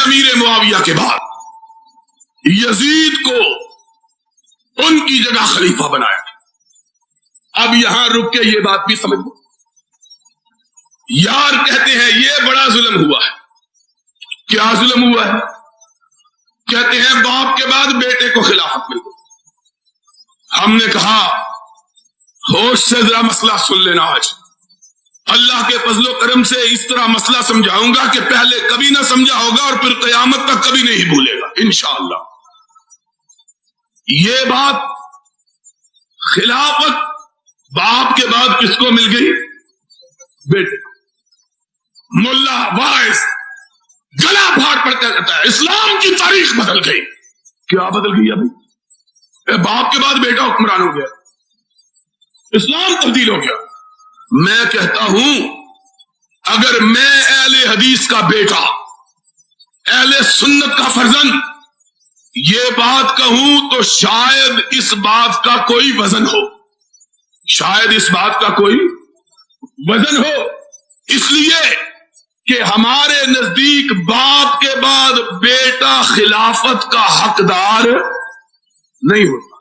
अमीर मुआविया के बाद यजीद को उनकी जगह खलीफा बनाया। अब यहां रुक के ये बात भी समझ लो, यार कहते हैं ये बड़ा जुल्म हुआ है। क्या जुल्म हुआ है? कहते हैं बाप के बाद बेटे को खिलाफत मिल गई। हमने कहा होश से जरा मसला सुन लेना। आज अल्लाह के फजलो करम से इस तरह मसला समझाऊंगा कि पहले कभी ना समझा होगा और फिर कयामत तक कभी नहीं भूलेगा इंशाअल्लाह। ये बात खिलाफत बाप के बाद किसको मिल गई? बेटे। मुल्ला वाइस गला फाड़ पड़ता रहता है इस्लाम की तारीख बदल गई। क्या बदल गई? अभी बाप के बाद बेटा हुक्मरान हो गया, इस्लाम तब्दील हो गया। मैं कहता हूं अगर मैं अहले हदीस का बेटा, अहले सुन्नत का फर्जंद ये बात कहूं तो शायद इस बात का कोई वजन हो, शायद इस बात का कोई वजन हो। इसलिए कि हमारे नजदीक बाप के बाद बेटा खिलाफत का हकदार नहीं होता।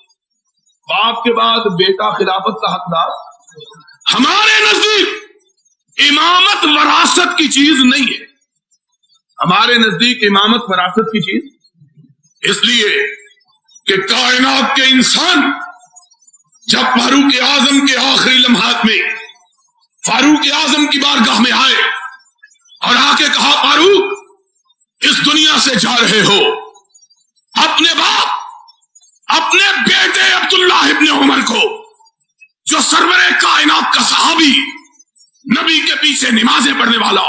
बाप के बाद बेटा खिलाफत का हकदार, हमारे नजदीक इमामत वरासत की चीज नहीं है। हमारे नजदीक इमामत वरासत की चीज इसलिए कि कायनात के इंसान जब फारूक आजम के आखिरी लम्हात में फारूक आजम की बारगाह में आए और आके कहा फारूक इस दुनिया से जा रहे हो, अपने बाप अपने बेटे अब्दुल्ला इब्ने उमर को जो सरवरे कायनात का सहाबी, नबी के पीछे नमाजें पढ़ने वाला,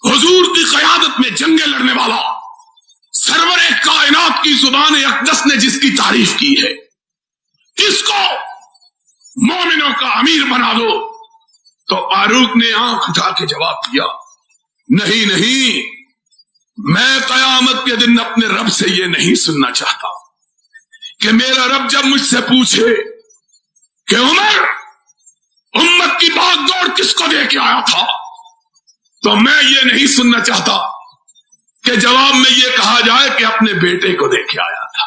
हुजूर की क़यादत में जंगे लड़ने वाला, सरवरे कायनात की जुबान अक़दस ने जिसकी तारीफ की है, इसको मोमिनों का अमीर बना दो। तो फारूक ने आंख उठा के जवाब दिया, नहीं नहीं, मैं कयामत के दिन अपने रब से ये नहीं सुनना चाहता कि मेरा रब जब मुझसे पूछे कि उमर उम्मत की भागदौड़ किसको दे के आया था, तो मैं ये नहीं सुनना चाहता कि जवाब में ये कहा जाए कि अपने बेटे को दे के आया था।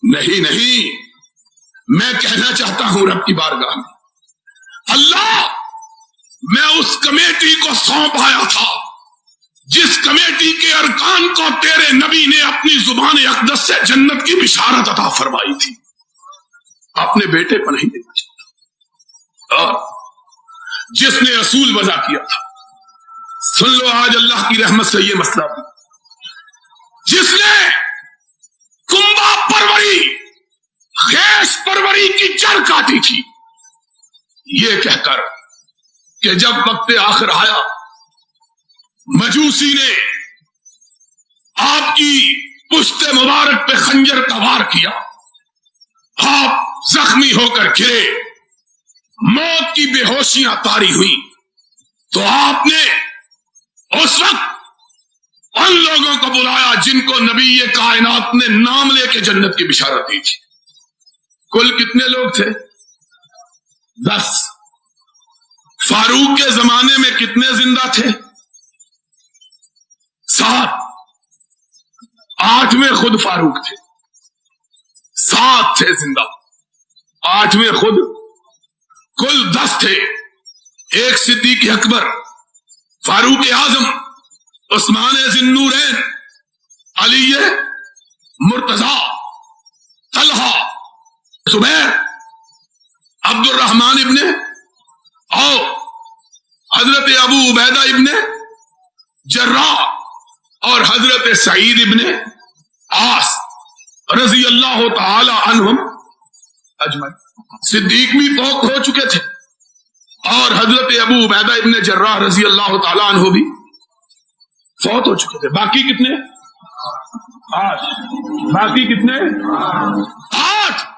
नहीं नहीं, मैं कहना चाहता हूं रब की बारगाह में, अल्लाह मैं उस कमेटी को सौंप आया था जिस कमेटी के अरकान को तेरे नबी ने अपनी जुबान अक़दस से जन्नत की बिशारत अता फरमाई थी, अपने बेटे को नहीं देना चाहता। और जिसने असूल वज़ा किया था, सुन लो आज अल्लाह की रहमत से ये मसला भी, जिसने कुंभा परवरी खेस परवरी की जड़ काटी थी, ये कहकर कि जब वक्त आखिर आया मजूसी ने आपकी पुश्त मुबारक पे खंजर का वार किया, आप जख्मी होकर गिरे, मौत की बेहोशियां तारी हुई, तो आपने उस वक्त उन लोगों को बुलाया जिनको नबी ये कायनात ने नाम लेके जन्नत की बिशारत दी थी। कुल कितने लोग थे? 10। फारूक के जमाने में कितने जिंदा थे? 7। 8वें खुद फारूक थे, 7 थे जिंदा, 8वें खुद, कुल 10 थे। एक सिद्दीक अकबर, फारूक आजम, उस्मान ज़िन्नूरैन, अली मुर्तजा, तलहा, जुबैर, अब्दुर्रहमान इब्ने और हजरत अबू उबैदा इब्ने जर्राह और हजरत सईद इब्ने आस रजी अल्लाह ताला अन्हुम अजमईन। सिद्दीक भी फौत हो चुके थे और हजरत अबू उबैदा इब्ने जर्राह रजी अल्लाह ताला अन्हु भी फौत हो चुके थे। बाकी कितने? 8। बाकी कितने? 8।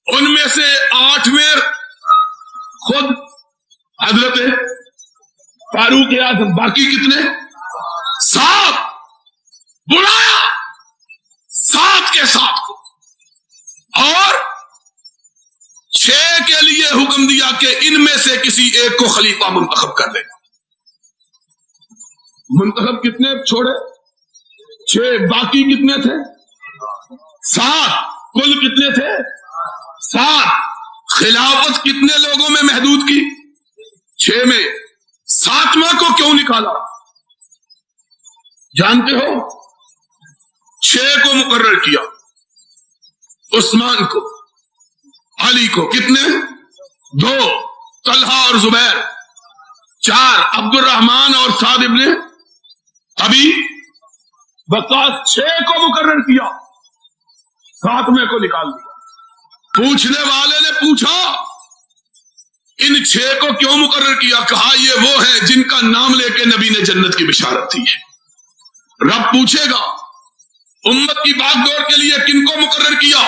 उनमें से 8वें खुद हजरत फारूक आजम। बाकी कितने? 7। बुलाया 7 के 7 को और 6 के लिए हुक्म दिया कि इनमें से किसी एक को खलीफा मुंतखब कर देगा। मुंतखब कितने छोड़े? 6 باقی کتنے تھے؟ 7. کل کتنے تھے؟ 7. خلافت کتنے لوگوں میں محدود کی؟ 6 میں. 7واں کو کیوں نکالا جانتے ہو؟ 6 کو مقرر کیا، عثمان کو، علی کو، کتنے؟ 2. طلحہ اور زبیر. 4. عبد الرحمن اور سعد ابن ابی وقاص. 6 کو مقرر کیا، 7ویں کو نکال دیا. پوچھنے والے نے پوچھا ان 6 کو کیوں مقرر کیا؟ کہا یہ وہ ہے جن کا نام لے کے نبی نے جنت کی بشارت دی ہے. رب پوچھے گا امت کی باغ دوڑ کے لیے کن کو مقرر کیا؟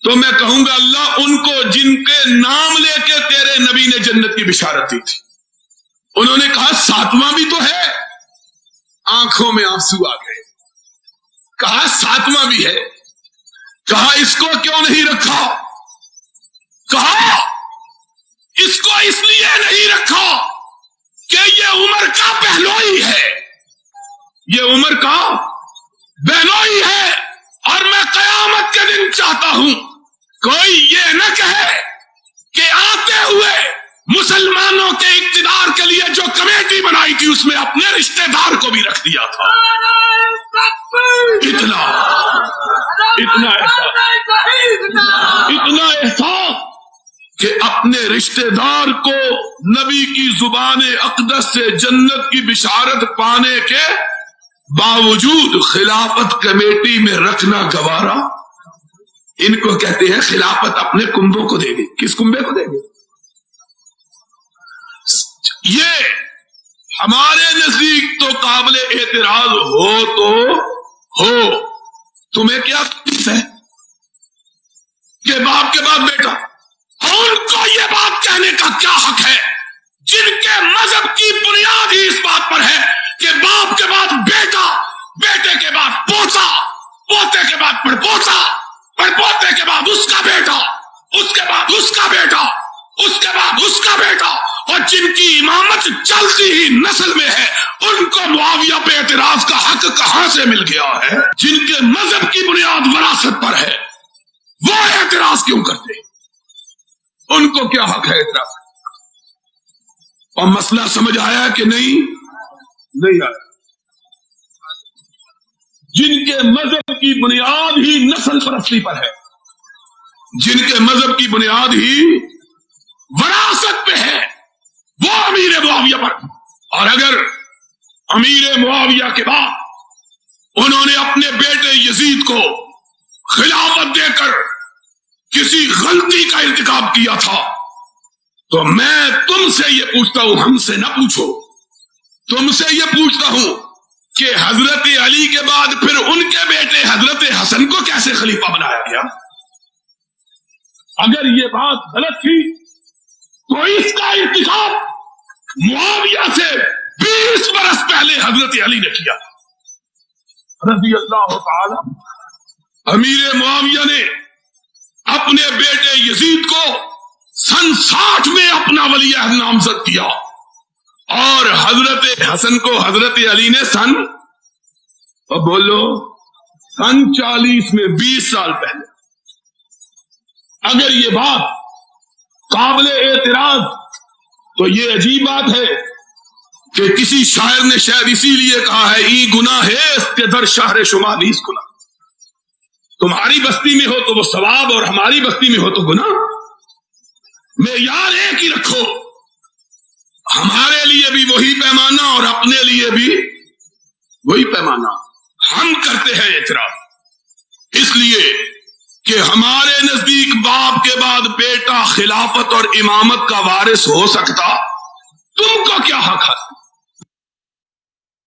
تو میں کہوں گا اللہ ان کو جن کے نام لے کے تیرے نبی نے جنت کی بشارت دی تھی. انہوں نے کہا 7واں بھی تو ہے. آنکھوں میں آنسو آ گئے. کہا 7واں بھی ہے. کہا اس کو کیوں نہیں رکھا؟ کہا اس کو اس لیے نہیں رکھا کہ یہ عمر کا بہنوئی ہے، یہ عمر کا بہنوئی ہے. اور میں قیامت کے دن چاہتا ہوں کوئی یہ نہ کہے کہ آتے ہوئے مسلمانوں کے اقتدار کے لیے جو کمیٹی بنائی تھی اس میں اپنے رشتہ دار کو بھی رکھ دیا تھا. اتنا احساس کہ اپنے رشتہ دار کو نبی کی زبان اقدس سے جنت کی بشارت پانے کے باوجود خلافت کمیٹی میں رکھنا گوارا. ان کو کہتے ہیں خلافت اپنے کنبوں کو دے گی. کس کنبے کو دے گی؟ یہ ہمارے نزدیک تو قابل اعتراض ہو تو ہو. تمہیں کیا تکلیف ہے کہ باپ کے بعد بیٹا؟ اور ان کو یہ بات کہنے کا کیا حق ہے جن کے مذہب کی بنیاد ہی اس بات پر ہے کہ باپ کے بعد بیٹا، بیٹے کے بعد پوتا، پوتے کے بعد پڑپوتا، پڑپوتے کے بعد اس کا بیٹا، اس کے بعد اس کا بیٹا، اس کے بعد اس کا بیٹا. اور جن کی امامت چلتی ہی نسل میں ہے ان کو معاویہ پہ اعتراض کا حق کہاں سے مل گیا ہے؟ جن کے مذہب کی بنیاد وراثت پر ہے وہ اعتراض کیوں کرتے؟ ان کو کیا حق ہے اعتراض؟ اور مسئلہ سمجھ آیا کہ نہیں آیا؟ جن کے مذہب کی بنیاد ہی نسل پرستی پر ہے، جن کے مذہب کی بنیاد ہی وراثت پہ ہے، وہ امیر معاویہ پر. اور اگر امیر معاویہ کے بعد انہوں نے اپنے بیٹے یزید کو خلافت دے کر کسی غلطی کا ارتکاب کیا تھا تو میں تم سے یہ پوچھتا ہوں، ہم سے نہ پوچھو، تم سے یہ پوچھتا ہوں کہ حضرت علی کے بعد پھر ان کے بیٹے حضرت حسن کو کیسے خلیفہ بنایا گیا؟ اگر یہ بات غلط تھی تو اس کا ارتکاب معاویہ سے 20 برس پہلے حضرت علی نے کیا رضی اللہ تعالی. امیر معاویہ نے اپنے بیٹے یزید کو سن 60 میں اپنا ولی عہد نامزد کیا اور حضرت حسن کو حضرت علی نے سن 40 میں 20 سال پہلے. اگر یہ بات قابل اعتراض تو یہ عجیب بات ہے کہ کسی شاعر نے شاید اسی لیے کہا ہے ای گناہ ہے اس کے در شہر شما نیز گناہ. تمہاری بستی میں ہو تو وہ ثواب اور ہماری بستی میں ہو تو گناہ. معیار ایک ہی رکھو، ہمارے لیے بھی وہی پیمانہ اور اپنے لیے بھی وہی پیمانہ. ہم کرتے ہیں اعتراض اس لیے کہ ہمارے نزدیک باپ کے بعد بیٹا خلافت اور امامت کا وارث ہو سکتا. تم کو کیا حق ہے؟